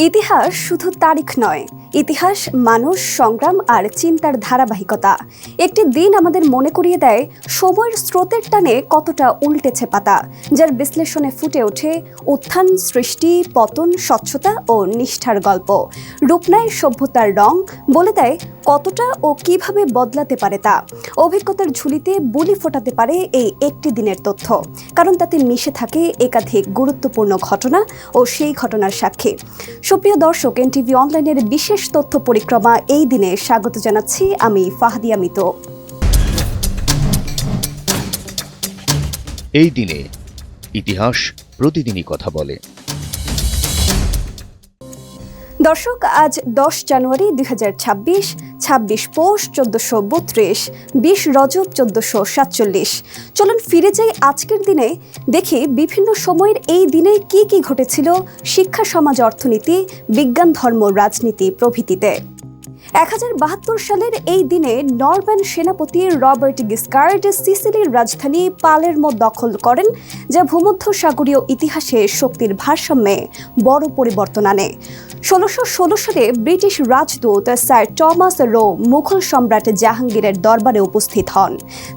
ইতিহাস শুধু তারিখ নয়, ইতিহাস মানুষ, সংগ্রাম আর চিন্তার ধারাবাহিকতা। একটি দিন আমাদের মনে করিয়ে দেয় সময়ের স্রোতের টানে কতটা উল্টেছে পাতা, যার বিশ্লেষণে ফুটে ওঠে উত্থান, সৃষ্টি, পতন, স্বচ্ছতা ও নিষ্ঠার গল্প। রূপ নেয় সভ্যতার রং, বলে দেয় কতটা ও কিভাবে বদলাতে পারে তা। অভিজ্ঞতার ঝুলিতে বুলি ফোটাতে পারে এই একটি দিনের তথ্য, কারণ তাতে মিশে থাকে একাধিক গুরুত্বপূর্ণ ঘটনা ও সেই ঘটনার সাক্ষী। সুপ্রিয় দর্শক, এনটিভি অনলাইনের বিশেষ তথ্য পরিক্রমা এই দিনে স্বাগত জানাচ্ছি আমি ফাহাদিয়া মিতো। এই দিনে ইতিহাস প্রতিদিনই কথা বলে। দর্শক, আজ 10 জানুয়ারি 2026, 26 পৌষ 1432, 20 রজব 1447। চলুন ফিরে যাই আজকের দিনে, দেখি বিভিন্ন সময়ের এই দিনে কি কি ঘটেছিল শিক্ষা, সমাজ, অর্থনীতি, বিজ্ঞান, ধর্ম, রাজনীতি প্রভৃতিতে। 1072 সালের এই দিনে নরম্যান সেনাপতি রবার্ট গিসকার্ড সিসিলির রাজধানী পালেরমো দখল করেন, যা ভূমধ্যসাগরীয় ইতিহাসে শক্তির ভারসাম্যে বড় পরিবর্তন আনে। 1616 সালে British Rajdoot sir Thomas Roe Mughal সম্রাট জাহাঙ্গীরের দরবারে উপস্থিত হন,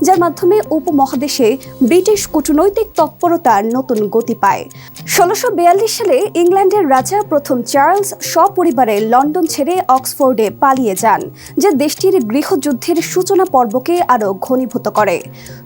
যার মাধ্যমে উপমহাদেশে ব্রিটিশ কূটনৈতিক তৎপরতার নতুন গতি পায়। 1642 সালে ইংল্যান্ডের রাজা প্রথম চার্লস সপরিবারে লন্ডন ছেড়ে অক্সফোর্ডে পালিয়ে যান, যা দেশটির গৃহযুদ্ধের সূচনা পর্বকে আরও ঘনীভূত করে।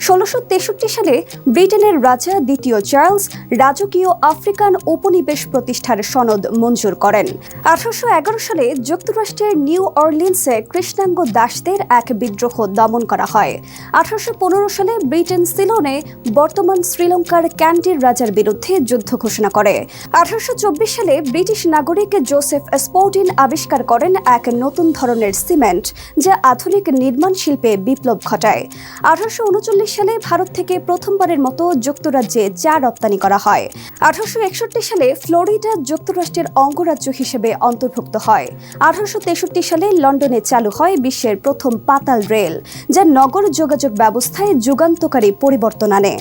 1663 সালে ব্রিটেনের রাজা দ্বিতীয় চার্লস রাজকীয় আফ্রিকান উপনিবেশ প্রতিষ্ঠার সনদ মঞ্জুর করেন। 1811 সালে যুক্তরাষ্ট্রের নিউ অরলিন্সে কৃষ্ণাঙ্গ দাসদের এক বিদ্রোহ দমন করা হয়। 1815 সালে ব্রিটেন সিলোনে বর্তমান শ্রীলঙ্কার ক্যান্ডির রাজার বিরুদ্ধে যুদ্ধ ঘোষণা করে। 1824 সালে ব্রিটিশ নাগরিক জোসেফ স্পোর্টিন আবিষ্কার করেন এক নতুন ধরনের সিমেন্ট, যা আধুনিক নির্মাণ শিল্পে বিপ্লব ঘটায়। 1839 সালে ভারত থেকে প্রথমবারের মতো যুক্তরাজ্যে চা রপ্তানি করা হয়। 1861 সালে ফ্লোরিডা যুক্তরাষ্ট্রের অঙ্গরাজ্য হিসেবে অন্তর্ভুক্ত হয়। 1863 সালে লন্ডনে চালু হয় বিশ্বের প্রথম পাতাল রেল, যা নগর যোগাযোগ ব্যবস্থায় যুগান্তকারী পরিবর্তন আনে।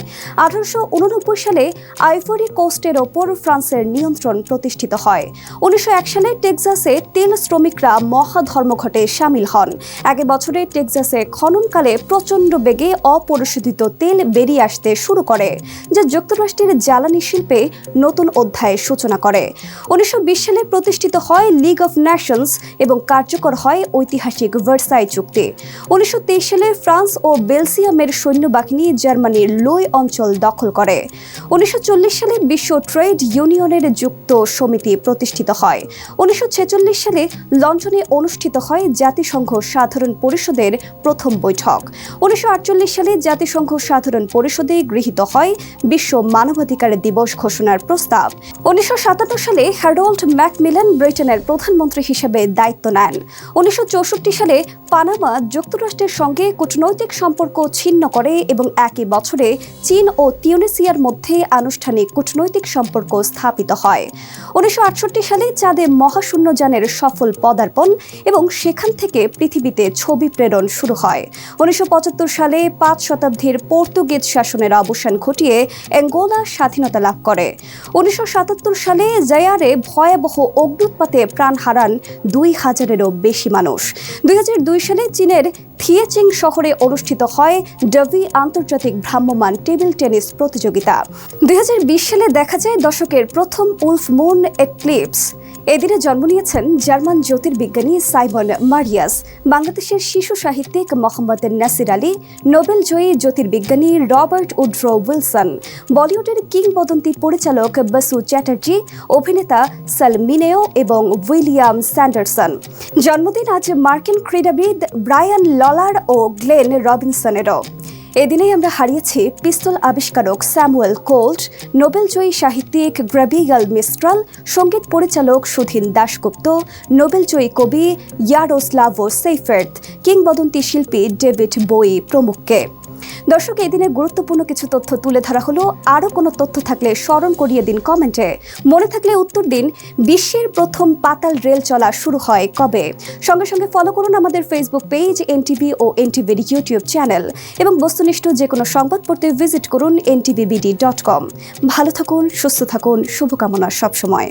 1889 সালে আইভরি কোস্টের ওপর ফ্রান্সের নিয়ন্ত্রণ প্রতিষ্ঠিত হয়। 1901 সালে টেক্সাসে তেল শ্রমিকরা মহাধর্মঘটে সামিল হন। একই বছরে টেক্সাসে খননকালে প্রচণ্ড বেগে অপরিশোধিত তেল বেরিয়ে আসতে শুরু করে, যা যুক্তরাষ্ট্রের জ্বালানি শিল্পে নতুন অধ্যায়ের সূচনা করে। 1920 সালে প্রতিষ্ঠিত হয় লিগ অফ নেশনস এবং কার্যকর হয় ঐতিহাসিক ভার্সাই চুক্তি। 1923 সালে ফ্রান্স ও বেলজিয়ামের সৈন্যবাহিনী জার্মানির লোই অঞ্চল দখল করে। 1940 সালে বিশ্ব ট্রেড ইউনিয়নের যুক্ত সমিতি প্রতিষ্ঠিত হয়। 1946 সালে লন্ডনে অনুষ্ঠিত হয় জাতিসংঘ সাধারণ পরিষদের প্রথম বৈঠক। 1948 সালে জাতিসংঘ সাধারণ পরিষদে গৃহীত হয় বিশ্ব মানবাধিকার দিবস ঘোষণার প্রস্তাব। 1957 সালে হ্যারল্ড ম্যাকমিলান ব্রিটেনের প্রধানমন্ত্রী হিসেবে দায়িত্ব নেন। 1964 সালে পানামা যুক্তরাষ্ট্রের সঙ্গে কূটনৈতিক সম্পর্ক ছিন্ন করে এবং একই বছরে চীন ও তিউনিসিয়ার মধ্যে আনুষ্ঠানিক কূটনৈতিক সম্পর্ক স্থাপিত হয়। 1968 সালে চাঁদে মহাশূন্যযানের সফল পদার্পণ এবং সেখান থেকে পৃথিবীতে ছবি প্রেরণ শুরু হয়। 1975 সালে 5 শতাব্দীর পর্তুগিজ শাসনের অবসান ঘটিয়ে অ্যাঙ্গোলা স্বাধীনতা লাভ করে। 1977 সালে জায়ারে ভয়াবহ অগ্ন্যুৎপাতে প্রাণ হারান 2000-এরও বেশি মানুষ। 2002 সালে চীনের থিয়েচিং শহরে অনুষ্ঠিত হয় ডাভি আন্তর্জাতিক ভ্রাম্যমাণ টেবিল টেনিস প্রতিযোগিতা। 2020 সালে দেখা যায় দশকের প্রথম উলফ মুন এক্লিপস। এদিনে জন্ম নিয়েছেন জার্মান জ্যোতির্বিজ্ঞানী সাইমন মারিয়াস, বাংলাদেশের শিশু সাহিত্যিক মোহাম্মদ নাসির আলী, নোবেলজয়ী জ্যোতির্বিজ্ঞানী রবার্ট উড্রো উইলসন, বলিউডের কিংবদন্তি পরিচালক বসু চ্যাটার্জি, অভিনেতা সালমিনেও এবং উইলিয়াম স্যান্ডারসন। জন্মদিন আজ মার্কিন ক্রীড়াবিদ ব্রায়ান ললার ও গ্লেন রবিনসনেরও। এদিনেই আমরা হারিয়েছি পিস্তল আবিষ্কারক স্যামুয়েল কোল্ট, নোবেলজয়ী সাহিত্যিক গ্রাবিগাল মিস্ট্রাল, সঙ্গীত পরিচালক সুধীন দাশগুপ্ত, নোবেলজয়ী কবি ইয়ারোস্লাভো সেইফের্ত, কিংবদন্তি শিল্পী ডেভিড বোয়ি প্রমুখকে। দর্শক, এই দিনে গুরুত্বপূর্ণ কিছু তথ্য তুলে ধরা হলো। আরও কোনো তথ্য থাকলে স্মরণ করিয়ে দিন কমেন্টে। মনে থাকলে উত্তর দিন, বিশ্বের প্রথম পাতাল রেল চলা শুরু হয় কবে? সঙ্গে সঙ্গে ফলো করুন আমাদের ফেসবুক পেজ এনটিভি ও এনটিভির ইউটিউব চ্যানেল, এবং বস্তুনিষ্ঠ যে কোনো সংবাদ পড়তে ভিজিট করুন ntvbd.com। ভালো থাকুন, সুস্থ থাকুন, শুভকামনা সবসময়।